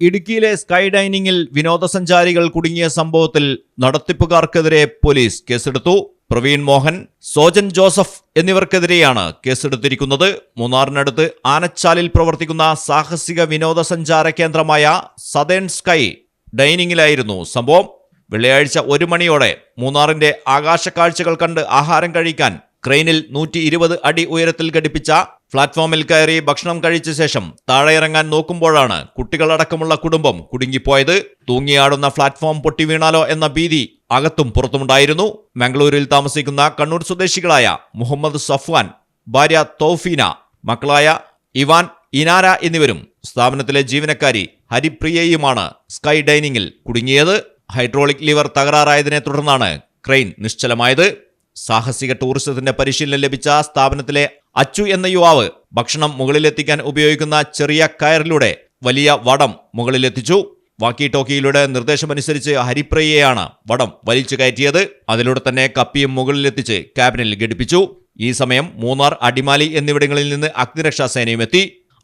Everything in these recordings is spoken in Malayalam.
ഇടുക്കിയിലെ സ്കൈ ഡൈനിങ്ങിൽ വിനോദസഞ്ചാരികൾ കുടുങ്ങിയ സംഭവത്തിൽ നടത്തിപ്പുകാർക്കെതിരെ പോലീസ് കേസെടുത്തു. പ്രവീൺ മോഹൻ, സോജൻ ജോസഫ് എന്നിവർക്കെതിരെയാണ് കേസെടുത്തിരിക്കുന്നത്. മൂന്നാറിനടുത്ത് ആനച്ചാലിൽ പ്രവർത്തിക്കുന്ന സാഹസിക വിനോദസഞ്ചാര കേന്ദ്രമായ സതേൺ സ്കൈ ഡൈനിങ്ങിലായിരുന്നു സംഭവം. വെള്ളിയാഴ്ച 1 മണിയോടെ മൂന്നാറിന്റെ ആകാശക്കാഴ്ചകൾ കണ്ട് ആഹാരം കഴിക്കാൻ ക്രെയിനിൽ 120 അടി ഉയരത്തിൽ ഘടിപ്പിച്ച പ്ലാറ്റ്ഫോമിൽ കയറി ഭക്ഷണം കഴിച്ച ശേഷം താഴെ ഇറങ്ങാൻ നോക്കുമ്പോഴാണ് കുട്ടികളടക്കമുള്ള കുടുംബം കുടുങ്ങിപ്പോയത്. തൂങ്ങിയാടുന്ന പ്ലാറ്റ്ഫോം പൊട്ടിവീണാലോ എന്ന ഭീതി അകത്തും പുറത്തുമുണ്ടായിരുന്നു. മംഗളൂരിൽ താമസിക്കുന്ന കണ്ണൂർ സ്വദേശികളായ മുഹമ്മദ് സഫ്വാൻ, ഭാര്യ തൗഫീന, മക്കളായ ഇവാൻ, ഇനാര എന്നിവരും സ്ഥാപനത്തിലെ ജീവനക്കാരി ഹരിപ്രിയയുമാണ് സ്കൈ ഡൈനിങ്ങിൽ കുടുങ്ങിയത്. ഹൈഡ്രോളിക് ലിവർ തകരാറായതിനെ തുടർന്നാണ് ക്രെയിൻ നിശ്ചലമായത്. സാഹസിക ടൂറിസത്തിന്റെ പരിശീലനം ലഭിച്ച സ്ഥാപനത്തിലെ അച്ചു എന്ന യുവാവ് ഭക്ഷണം മുകളിലെത്തിക്കാൻ ഉപയോഗിക്കുന്ന ചെറിയ കയറിലൂടെ വലിയ വടം മുകളിലെത്തിച്ചു. വാക്കി ടോക്കിയിലൂടെ നിർദ്ദേശമനുസരിച്ച് ഹരിപ്രിയയാണ് വടം വലിച്ചു കയറ്റിയത്. അതിലൂടെ തന്നെ കപ്പിയും മുകളിലെത്തിച്ച് ക്യാബിനിൽ ഘടിപ്പിച്ചു. ഈ സമയം മൂന്നാർ, അടിമാലി എന്നിവിടങ്ങളിൽ നിന്ന് അഗ്നിരക്ഷാസേനയും എത്തി.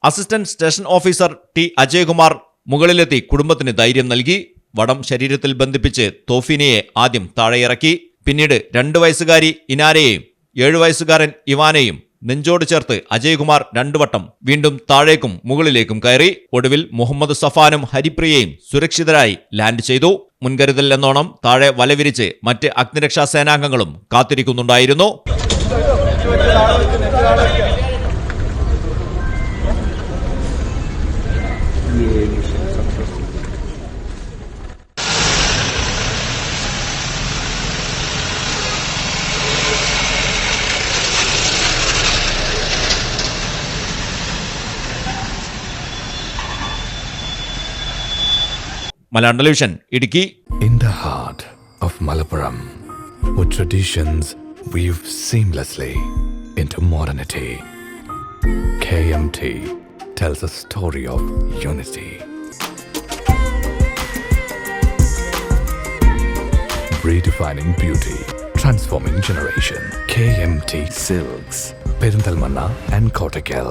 Assistant station officer T Ajaykumar മുകളിലെത്തി കുടുംബത്തിന് ധൈര്യം നൽകി. വടം ശരീരത്തിൽ ബന്ധിപ്പിച്ച് തോഫിനയെ ആദ്യം താഴെയിറക്കി. പിന്നീട് 2 വയസ്സുകാരി ഇനാരയെയും 7 വയസ്സുകാരൻ ഇവാനെയും നെഞ്ചോട് ചേർത്ത് അജയ്കുമാർ 2 വട്ടം വീണ്ടും താഴേക്കും മുകളിലേക്കും കയറി. ഒടുവിൽ മുഹമ്മദ് സഫാനും ഹരിപ്രിയയും സുരക്ഷിതരായി ലാൻഡ് ചെയ്തു. മുൻകരുതൽ എന്നോണം താഴെ വലവിരിച്ച് മറ്റ് അഗ്നിരക്ഷാ സേനാംഗങ്ങളും കാത്തിരിക്കുന്നുണ്ടായിരുന്നു. Malayalam television, Idukki. In the heart of Malappuram, with traditions weave seamlessly into modernity, KMT tells a story of unity. Redefining beauty, transforming generation. KMT Silks, Perinthalmanna and Kottakkal.